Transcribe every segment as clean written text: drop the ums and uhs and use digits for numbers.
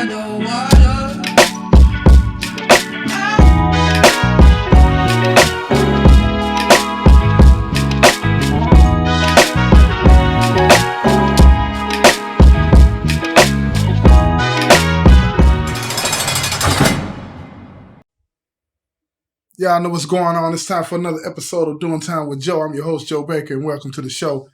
by the water. Y'all know what's going on. It's time for another episode of Doing Time with Joe. I'm your host, Joe Baker, and welcome to the show.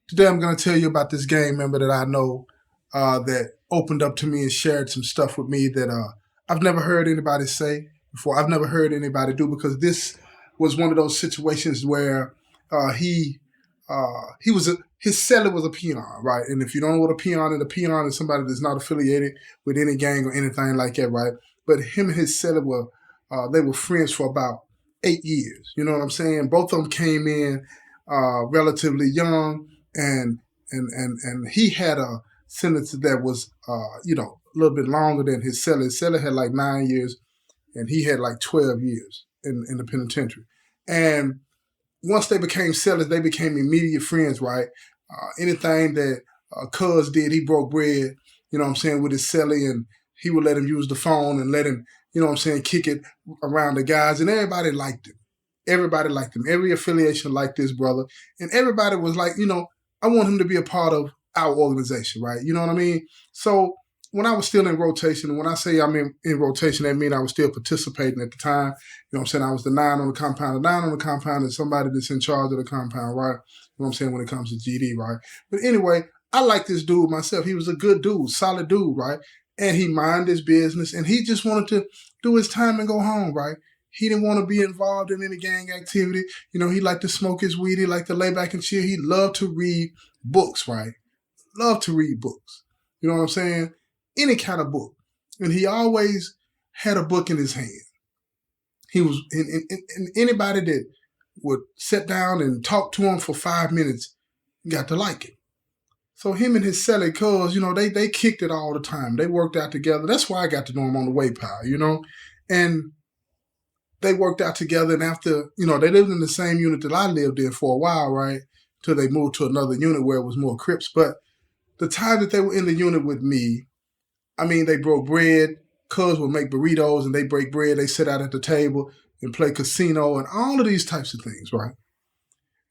Today I'm going to tell you about this gang member that I know that opened up to me and shared some stuff with me that I've never heard anybody say before. I've never heard anybody do, because this was one of those situations where his seller was a peon, right? And if you don't know what a peon is somebody that's not affiliated with any gang or anything like that, right? But him and his seller were they were friends for about 8 years. You know what I'm saying? Both of them came in relatively young, and he had a sentence that was a little bit longer than his seller. His seller had like 9 years, and he had like 12 years in the penitentiary. And once they became sellers, they became immediate friends, right? Anything that Cuz did, he broke bread, you know what I'm saying, with his seller, and he would let him use the phone and let him, you know what I'm saying, kick it around the guys, and everybody liked him. Everybody liked him. Every affiliation liked this brother, and everybody was like, I want him to be a part of our organization, right? You know what I mean? So when I was still in rotation, and when I say I'm in rotation, that means I was still participating at the time. You know what I'm saying? I was the 9 on the compound. The 9 on the compound is somebody that's in charge of the compound, right? You know what I'm saying, when it comes to GD, right? But anyway, I like this dude myself. He was a good dude, solid dude, right? And he minded his business, and he just wanted to do his time and go home, right? He didn't want to be involved in any gang activity. He liked to smoke his weed. He liked to lay back and chill. He loved to read books, right? Loved to read books. You know what I'm saying? Any kind of book. And he always had a book in his hand. He was, and anybody that would sit down and talk to him for 5 minutes got to like him. So him and his seller, Cuz, they kicked it all the time. They worked out together. That's why I got to know him on the way pile, And they worked out together, and after, they lived in the same unit that I lived in for a while, right? Till they moved to another unit where it was more Crips. But the time that they were in the unit with me, they broke bread. Cuz would make burritos, and they break bread. They sit out at the table and play casino and all of these types of things, right?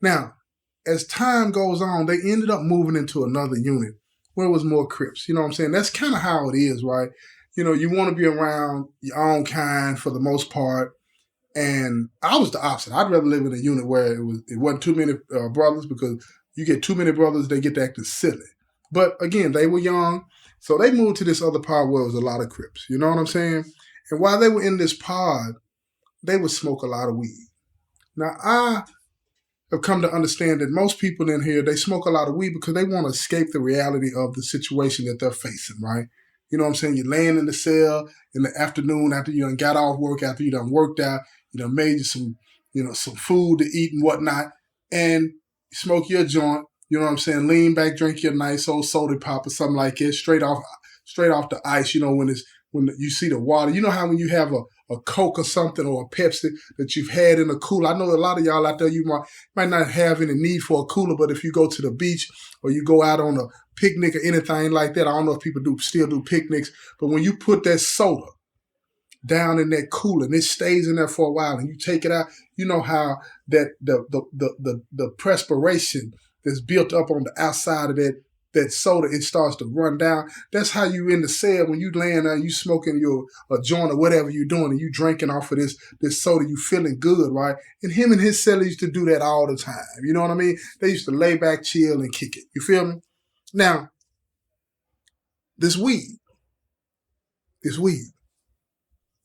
Now, as time goes on, they ended up moving into another unit where it was more Crips. You know what I'm saying? That's kind of how it is, right? You want to be around your own kind for the most part. And I was the opposite. I'd rather live in a unit where it wasn't too many brothers, because you get too many brothers, they get to acting silly. But again, they were young, so they moved to this other pod where it was a lot of Crips. You know what I'm saying? And while they were in this pod, they would smoke a lot of weed. Now, I have come to understand that most people in here, they smoke a lot of weed because they want to escape the reality of the situation that they're facing, right? You know what I'm saying? You're laying in the cell in the afternoon after you done got off work, after you done worked out, you done made you some food to eat and whatnot, and you smoke your joint, you know what I'm saying? Lean back, drink your nice old soda pop or something like it, straight off the ice, when you see the water. You know how when you have a Coke or something, or a Pepsi that you've had in a cooler. I know a lot of y'all out there, you might not have any need for a cooler, but if you go to the beach or you go out on a picnic or anything like that, I don't know if people still do picnics, but when you put that soda down in that cooler and it stays in there for a while and you take it out, you know how that the perspiration that's built up on the outside of that soda, it starts to run down. That's how you in the cell when you laying there and you smoking a joint or whatever you're doing, and you drinking off of this soda, you feeling good, right? And him and his cellar used to do that all the time. You know what I mean? They used to lay back, chill, and kick it. You feel me? Now, this weed,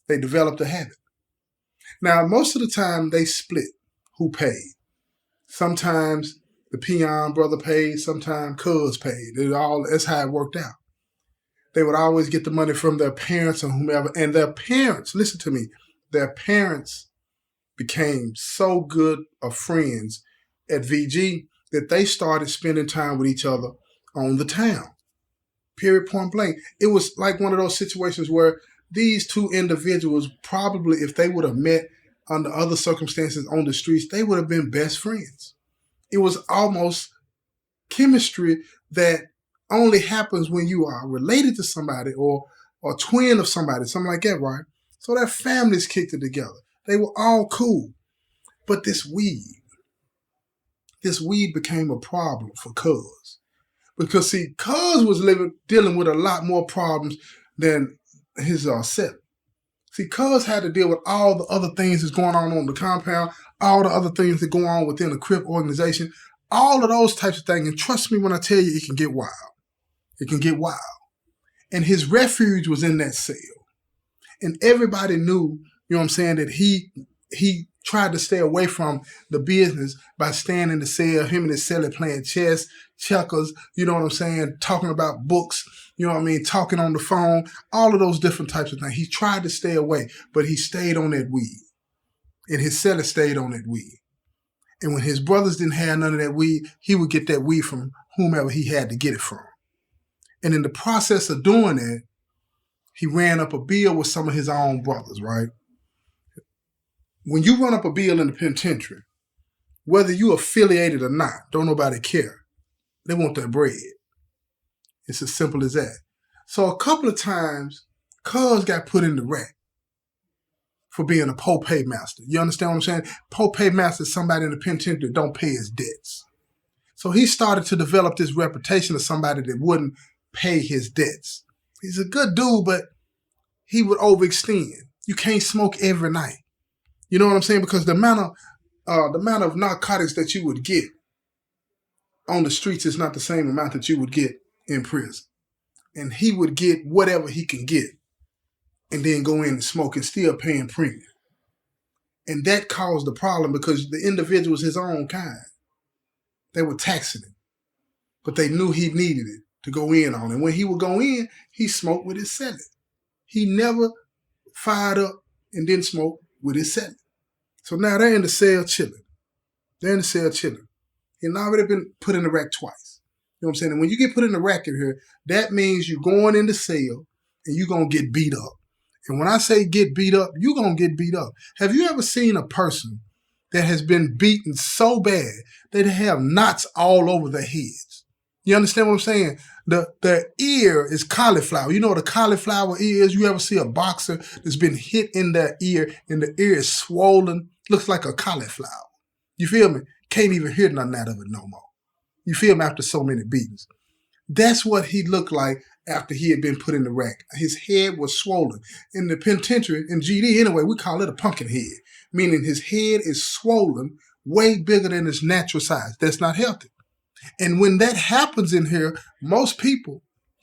they developed a habit. Now, most of the time they split who paid. Sometimes the peon brother paid, sometimes Cuz paid. That's how it worked out. They would always get the money from their parents or whomever, and their parents, listen to me, their parents became so good of friends at VG that they started spending time with each other on the town. Period, point blank. It was like one of those situations where these two individuals, probably if they would have met under other circumstances on the streets, they would have been best friends. It was almost chemistry that only happens when you are related to somebody or or twin of somebody, something like that, right? So their families kicked it together. They were all cool. But this weed became a problem for Cuz. Because, see, Cuz was dealing with a lot more problems than his set. See, Cuz had to deal with all the other things that's going on the compound, all the other things that go on within the Crip organization, all of those types of things. And trust me when I tell you, it can get wild. It can get wild. And his refuge was in that cell. And everybody knew, you know what I'm saying, that he tried to stay away from the business by staying in the cell, him and his cellie playing chess, checkers, you know what I'm saying, talking about books, you know what I mean, talking on the phone, all of those different types of things. He tried to stay away, but he stayed on that weed. And his cellie stayed on that weed. And when his brothers didn't have none of that weed, he would get that weed from whomever he had to get it from. And in the process of doing that, he ran up a bill with some of his own brothers, right? When you run up a bill in the penitentiary, whether you affiliated or not, don't nobody care. They want their bread. It's as simple as that. So a couple of times, Cuz got put in the rack for being a po-pay master. You understand what I'm saying? Po-pay master is somebody in the penitentiary that don't pay his debts. So he started to develop this reputation of somebody that wouldn't pay his debts. He's a good dude, but he would overextend. You can't smoke every night. You know what I'm saying? Because the amount of narcotics that you would get on the streets is not the same amount that you would get in prison. And he would get whatever he can get and then go in and smoke and still paying premium. And that caused the problem because the individual was his own kind. They were taxing him, but they knew he needed it to go in on. And when he would go in, he smoked with his cellie. He never fired up and didn't smoke with his cellie. So now they're in the cell chilling. He'd already been put in the rack twice. You know what I'm saying? And when you get put in the rack in here, that means you're going in the cell and you're going to get beat up. And when I say get beat up, you're going to get beat up. Have you ever seen a person that has been beaten so bad that they have knots all over their heads? You understand what I'm saying? The ear is cauliflower. You know what a cauliflower ear is? You ever see a boxer that's been hit in their ear and the ear is swollen? Looks like a cauliflower. You feel me? Can't even hear nothing out of it no more. You feel me? After so many beatings. That's what he looked like after he had been put in the rack. His head was swollen. In the penitentiary, in GD anyway, we call it a pumpkin head, meaning his head is swollen way bigger than its natural size. That's not healthy. And when that happens in here, most people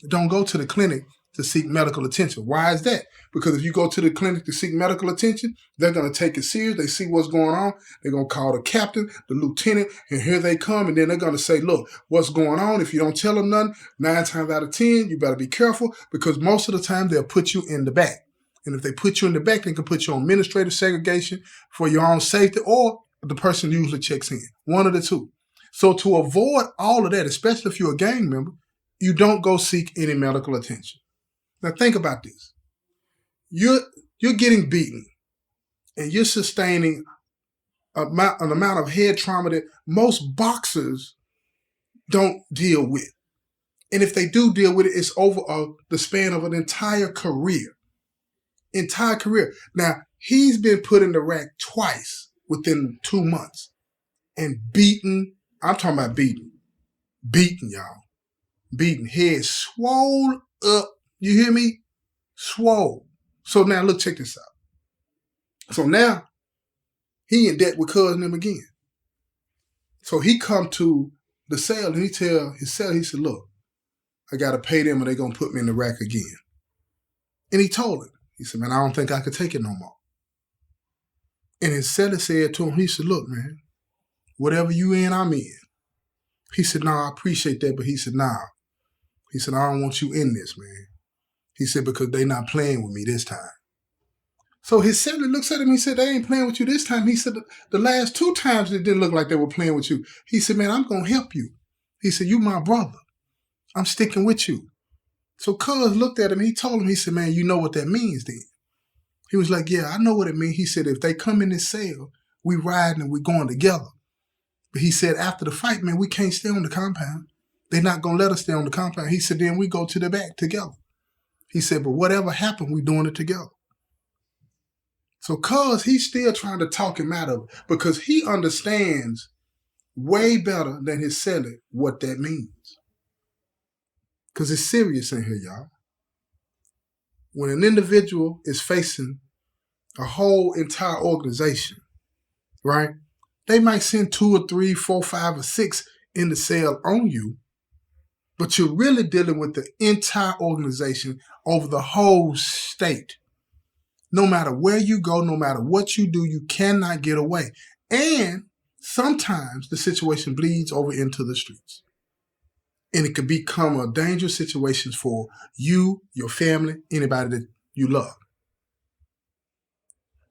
don't go to the clinic to seek medical attention. Why is that? Because if you go to the clinic to seek medical attention, they're going to take it serious. They see what's going on. They're going to call the captain, the lieutenant, and here they come. And then they're going to say, look, what's going on? If you don't tell them nothing, 9 times out of 10, you better be careful because most of the time they'll put you in the back. And if they put you in the back, they can put you on administrative segregation for your own safety, or the person usually checks in. One of the two. So to avoid all of that, especially if you're a gang member, you don't go seek any medical attention. Now think about this. You're getting beaten and you're sustaining an amount of head trauma that most boxers don't deal with. And if they do deal with it, it's over the span of an entire career. Now, he's been put in the rack twice within 2 months and beaten. I'm talking about beaten. Beaten, y'all. Beaten. Head swole up. You hear me? Swole. So now look, check this out. So now he in debt with cousin him again. So he come to the cell and he tell his cell, he said, look, I got to pay them or they going to put me in the rack again. And he told him, he said, man, I don't think I could take it no more. And his seller said to him, he said, look, man, whatever you in, I'm in. He said, nah, I appreciate that. But he said, nah. He said, I don't want you in this, man. He said, because they not playing with me this time. So his seller looks at him. He said, they ain't playing with you this time. He said, the last 2 times it didn't look like they were playing with you. He said, man, I'm going to help you. He said, you my brother. I'm sticking with you. So Cuz looked at him. He told him, he said, man, you know what that means then? He was like, yeah, I know what it means. He said, if they come in this cell, we riding and we going together. But he said, after the fight, man, we can't stay on the compound. They're not going to let us stay on the compound. He said, then we go to the back together. He said, but whatever happened, we doing it together. So cuz he's still trying to talk him out of it because he understands way better than his celly what that means. Because it's serious in here, y'all. When an individual is facing a whole entire organization, right? They might send 2 or 3, 4, 5, or 6 in the cell on you, but you're really dealing with the entire organization over the whole state. No matter where you go, no matter what you do, you cannot get away. And sometimes the situation bleeds over into the streets. And it could become a dangerous situation for you, your family, anybody that you love.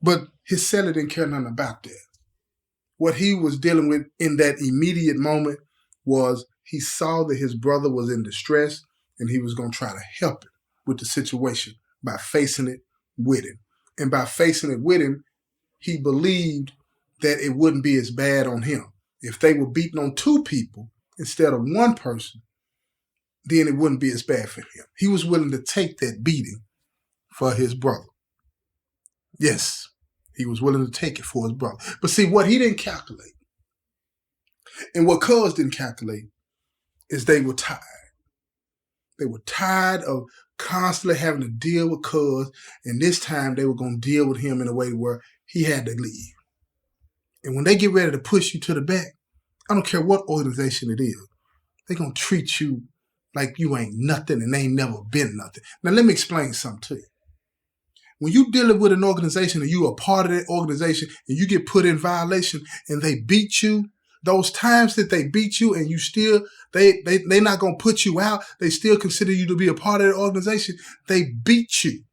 But his celly didn't care nothing about that. What he was dealing with in that immediate moment was he saw that his brother was in distress and he was going to try to help him with the situation by facing it with him. And by facing it with him, he believed that it wouldn't be as bad on him. If they were beating on 2 people instead of 1 person, then it wouldn't be as bad for him. He was willing to take that beating for his brother. Yes, he was willing to take it for his brother. But see, what he didn't calculate, and what cuz didn't calculate, is they were tired. They were tired of constantly having to deal with cuz, and this time they were going to deal with him in a way where he had to leave. And when they get ready to push you to the back, I don't care what organization it is, they're going to treat you like you ain't nothing and ain't never been nothing. Now, let me explain something to you. When you dealing with an organization and you are part of that organization and you get put in violation and they beat you, those times that they beat you and you still, they're not going to put you out, they still consider you to be a part of the organization, they beat you.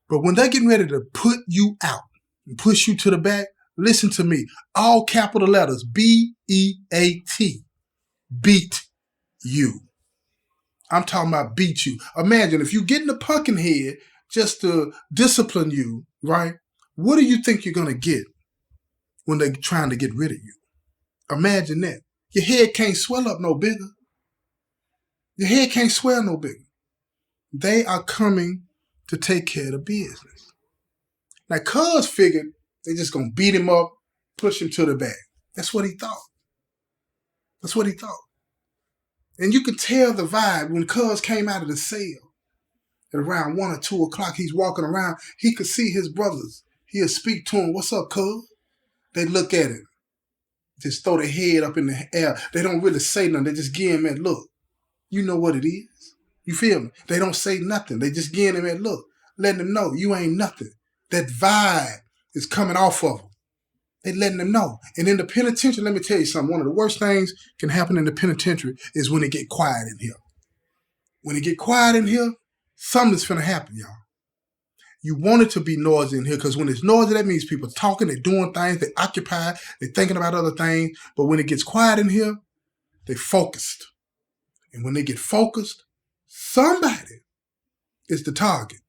But when they're getting ready to put you out and push you to the back, listen to me, all capital letters, B-E-A-T, beat you. I'm talking about beat you. Imagine if you get in the pumpkin head just to discipline you, right? What do you think you're going to get when they're trying to get rid of you? Imagine that. Your head can't swell up no bigger. Your head can't swell no bigger. They are coming to take care of the business. Now, cuz figured they just going to beat him up, push him to the back. That's what he thought. That's what he thought. And you could tell the vibe when cuz came out of the cell at around 1 or 2 o'clock. He's walking around. He could see his brothers. He'll speak to him. What's up, cuz? They look at him. Just throw their head up in the air. They don't really say nothing. They just give him that look. You know what it is. You feel me? They don't say nothing. They just give him that look. Letting them know you ain't nothing. That vibe is coming off of them. They letting them know. And in the penitentiary, let me tell you something. One of the worst things can happen in the penitentiary is when it get quiet in here. When it get quiet in here, something's finna happen, y'all. You want it to be noisy in here because when it's noisy, that means people talking, they're doing things, they're occupied, they're thinking about other things. But when it gets quiet in here, they're focused. And when they get focused, somebody is the target.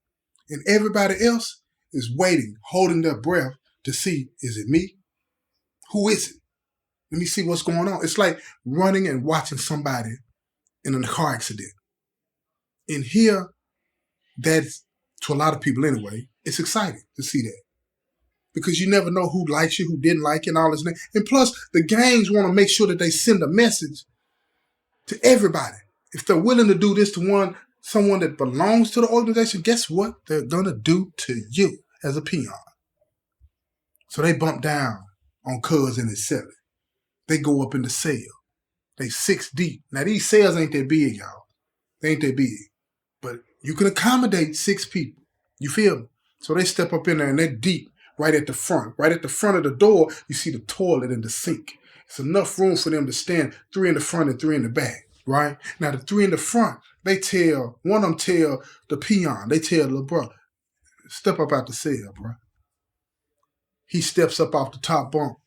And everybody else is waiting, holding their breath to see, is it me? Who is it? Let me see what's going on. It's like running and watching somebody in a car accident. In here, that's, to a lot of people anyway, it's exciting to see that. Because you never know who likes you, who didn't like you, and all this. And plus, the gangs want to make sure that they send a message to everybody. If they're willing to do this to someone that belongs to the organization, guess what they're going to do to you as a peon? So they bump down on cuz and his celly. They go up in the cell. They 6 deep. Now, these cells ain't that big, y'all. They ain't that big. But you can accommodate 6 people. You feel me? So they step up in there and they're deep right at the front. Right at the front of the door, you see the toilet and the sink. It's enough room for them to stand 3 in the front and 3 in the back, right? Now, the 3 in the front, one of them tell the peon, they tell the little brother, step up out the cell, bro. He steps up off the top bunk.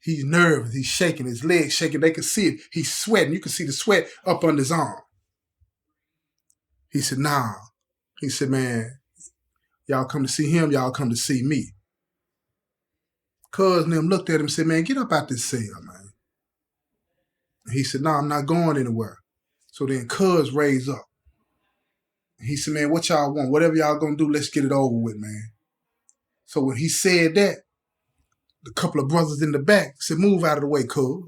He's nervous. He's shaking. His legs shaking. They can see it. He's sweating. You can see the sweat up under his arm. He said, nah. He said, man, y'all come to see him. Y'all come to see me. Cuz and them looked at him and said, man, get up out this cell, man. And he said, nah, I'm not going anywhere. So then Cuz raised up. He said, man, what y'all want? Whatever y'all gonna do, let's get it over with, man. So when he said that, the couple of brothers in the back said, move out of the way, cuz.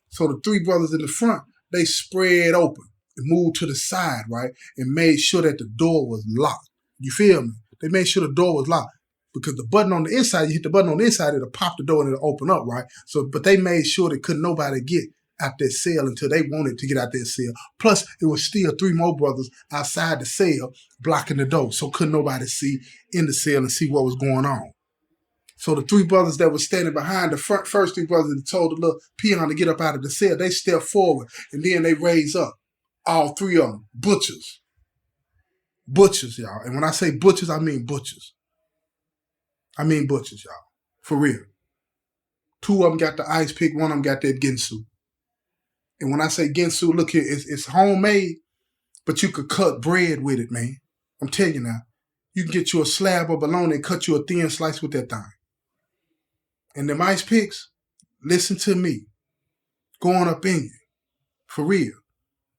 So the 3 brothers in the front, they spread open and moved to the side, right? And made sure that the door was locked. You feel me? They made sure the door was locked. Because the button on the inside, you hit the button on the inside, it'll pop the door and it'll open up, right? So, but they made sure that couldn't nobody get out their cell until they wanted to get out their cell. Plus, it was still 3 more brothers outside the cell blocking the door. So couldn't nobody see in the cell and see what was going on. So the 3 brothers that were standing behind the first 3 brothers that told the little peon to get up out of the cell, they stepped forward and then they raised up. All 3 of them, butchers. Butchers, y'all. And when I say butchers, I mean butchers. I mean butchers, y'all. For real. 2 of them got the ice pick, 1 of them got that Ginsu. And when I say Ginsu, look here, it's homemade, but you could cut bread with it, man. I'm telling you now. You can get you a slab of bologna and cut you a thin slice with that thing. And them ice picks, listen to me, going up in you. For real.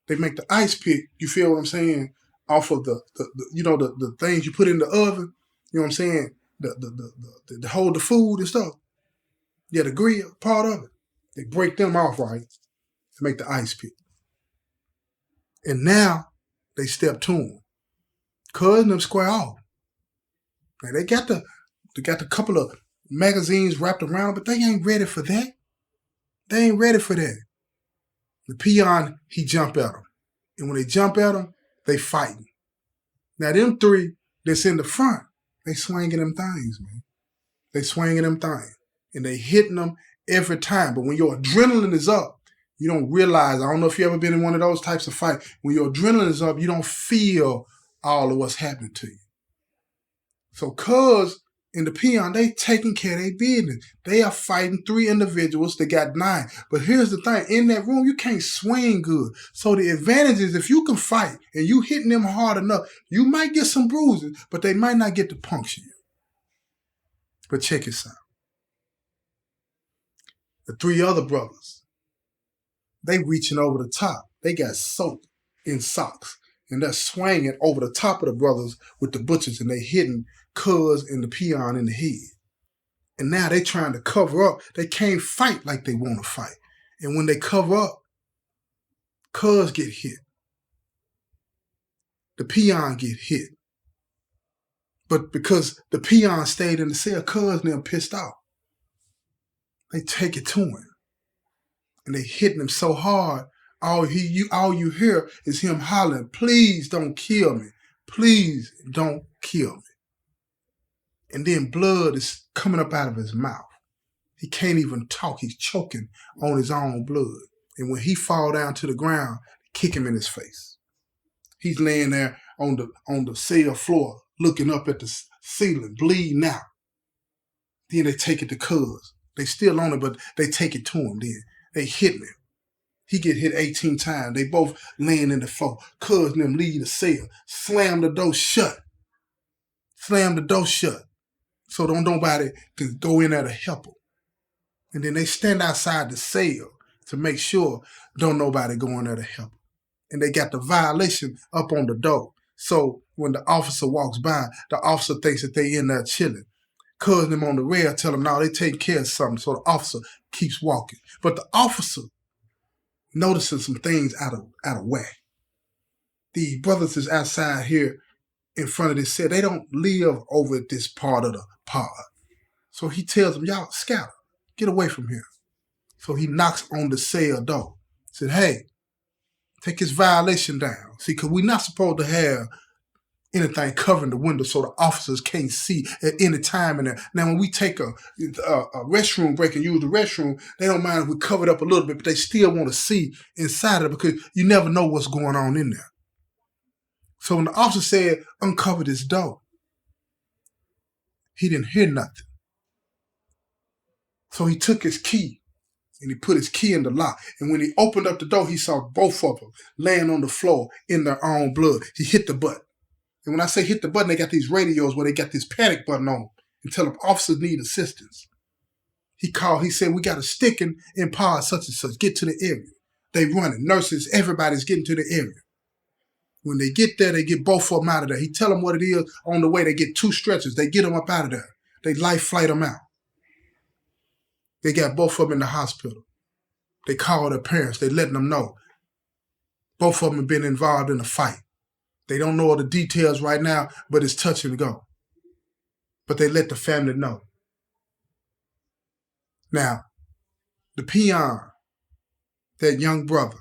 They make the ice pick, you feel what I'm saying, off of the things you put in the oven, you know what I'm saying, the hold the food and stuff. Yeah, the grill, part of it. They break them off, right, to make the ice pick. And now they step to them. Cutting them square off. Now they got the couple of magazines wrapped around, but they ain't ready for that. They ain't ready for that. The peon, he jump at them. And when they jump at him, they fighting. Now them 3 that's in the front, they swinging them things, man. They swinging them things. And they hitting them every time. But when your adrenaline is up, you don't realize, I don't know if you ever been in one of those types of fights, when your adrenaline is up, you don't feel all of what's happening to you. So cuz in the peon, they taking care of their business. They are fighting 3 individuals that got 9. But here's the thing, in that room, you can't swing good. So the advantage is if you can fight and you hitting them hard enough, you might get some bruises, but they might not get to puncture you. But check this out. The 3 other brothers, they reaching over the top. They got soaked in socks. And they're swinging over the top of the brothers with the butchers, and they hitting cuz and the peon in the head. And now they trying to cover up. They can't fight like they want to fight. And when they cover up, cuz get hit. The peon get hit. But because the peon stayed in the cell, cuz and them pissed off. They take it to him. And they hitting him so hard, all you hear is him hollering, please don't kill me. Please don't kill me. And then blood is coming up out of his mouth. He can't even talk. He's choking on his own blood. And when he fall down to the ground, kick him in his face. He's laying there on the cell floor, looking up at the ceiling, bleeding out. Then they take it to cuz. They still on it, but they take it to him then. They hit him. He get hit 18 times. They both laying in the floor. Cuz and them leave the cell. Slam the door shut. Slam the door shut. So don't nobody can go in there to help them. And then they stand outside the cell to make sure don't nobody go in there to help them. And they got the violation up on the door. So when the officer walks by, the officer thinks that they in there chilling. Cuz them on the rail tell them, no, they taking care of something. So the officer keeps walking. But the officer noticing some things out of whack. The brothers is outside here in front of this cell. They don't live over at this part of the pod. So he tells them, y'all scatter, get away from here. So he knocks on the cell door. Said, hey, take his violation down. See, because we're not supposed to have anything covering the window so the officers can't see at any time in there. Now, when we take a restroom break and use the restroom, they don't mind if we cover it up a little bit, but they still want to see inside of it because you never know what's going on in there. So when the officer said, uncover this door, he didn't hear nothing. So he took his key and he put his key in the lock. And when he opened up the door, he saw both of them laying on the floor in their own blood. He hit the button. And when I say hit the button, they got these radios where they got this panic button on and tell them officers need assistance. He called, he said, we got a sticking in pod such and such. Get to the area. They running. Nurses, everybody's getting to the area. When they get there, they get both of them out of there. He tell them what it is. On the way, they get 2 stretchers. They get them up out of there. They life flight them out. They got both of them in the hospital. They call their parents. They letting them know. Both of them have been involved in a fight. They don't know all the details right now, but it's touch and go. But they let the family know. Now, the peon, that young brother,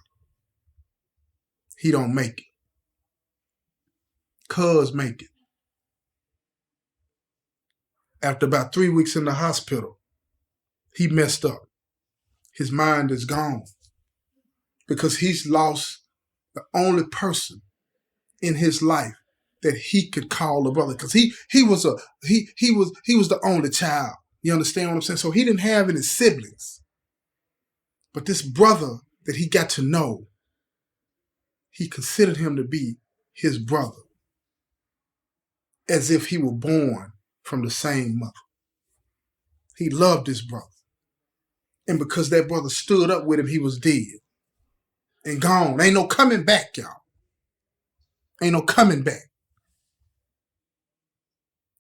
he don't make it. Cuz make it. After about 3 weeks in the hospital, he messed up. His mind is gone because he's lost the only person in his life that he could call a brother, because he was the only child. You understand what I'm saying? So he didn't have any siblings. But this brother that he got to know, he considered him to be his brother, as if he were born from the same mother. He loved his brother. And because that brother stood up with him, he was dead and gone. Ain't no coming back, y'all. Ain't no coming back.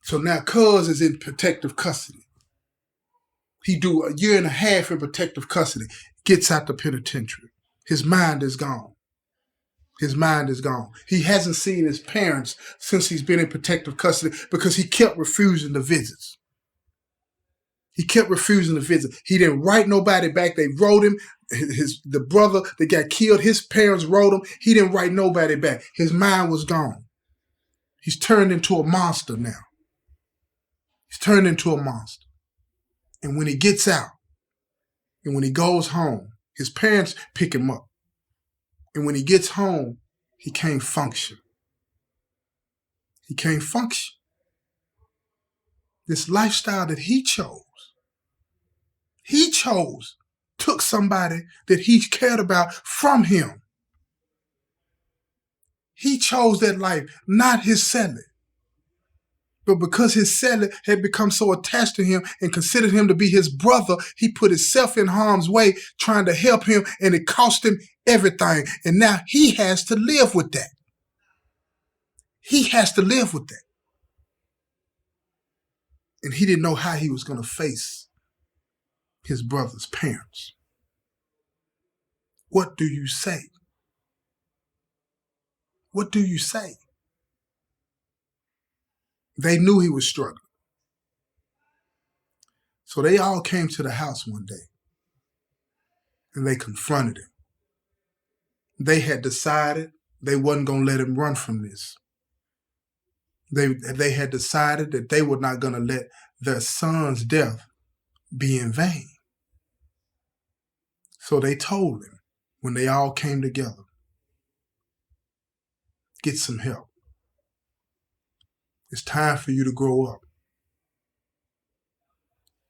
So now Cuz is in protective custody. He do 1.5 years in protective custody, gets out the penitentiary. His mind is gone. His mind is gone. He hasn't seen his parents since he's been in protective custody because he kept refusing the visits. He kept refusing the visit. He didn't write nobody back. They wrote him. The brother that got killed, his parents wrote him. He didn't write nobody back. His mind was gone. He's turned into a monster now. He's turned into a monster. And when he gets out, and when he goes home, his parents pick him up. And when he gets home, he can't function. He can't function. This lifestyle that he chose, took somebody that he cared about from him. He chose that life, not his celly. But because his celly had become so attached to him and considered him to be his brother, he put himself in harm's way trying to help him, and it cost him everything. And now he has to live with that. He has to live with that. And he didn't know how he was going to face his brother's parents. What do you say? What do you say? They knew he was struggling. So they all came to the house one day and they confronted him. They had decided they wasn't going to let him run from this. They had decided that they were not going to let their son's death be in vain. So they told him, when they all came together, get some help. It's time for you to grow up.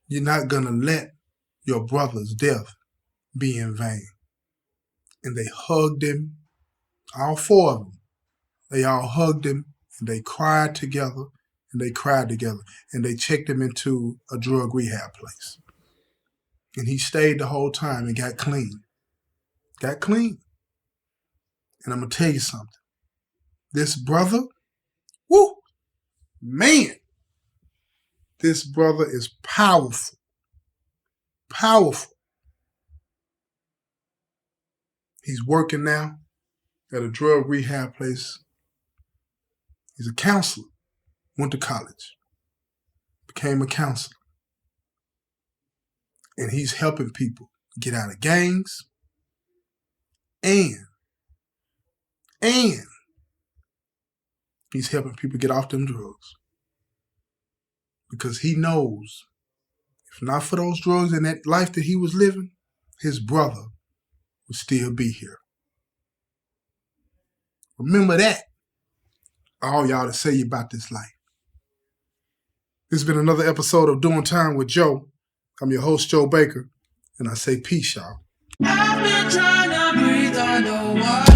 You're not going to let your brother's death be in vain. And they hugged him, all 4 of them. They all hugged him, and they cried together, and they cried together. And they checked him into a drug rehab place. And he stayed the whole time and got clean. Got clean. And I'm going to tell you something. This brother, woo, man, this brother is powerful. Powerful. He's working now at a drug rehab place. He's a counselor. Went to college. Became a counselor. And he's helping people get out of gangs. And he's helping people get off them drugs. Because he knows, if not for those drugs and that life that he was living, his brother would still be here. Remember that, all y'all to say about this life. This has been another episode of Doing Time with Joe. I'm your host, Joe Baker, and I say peace, y'all. I've been trying to breathe underwater.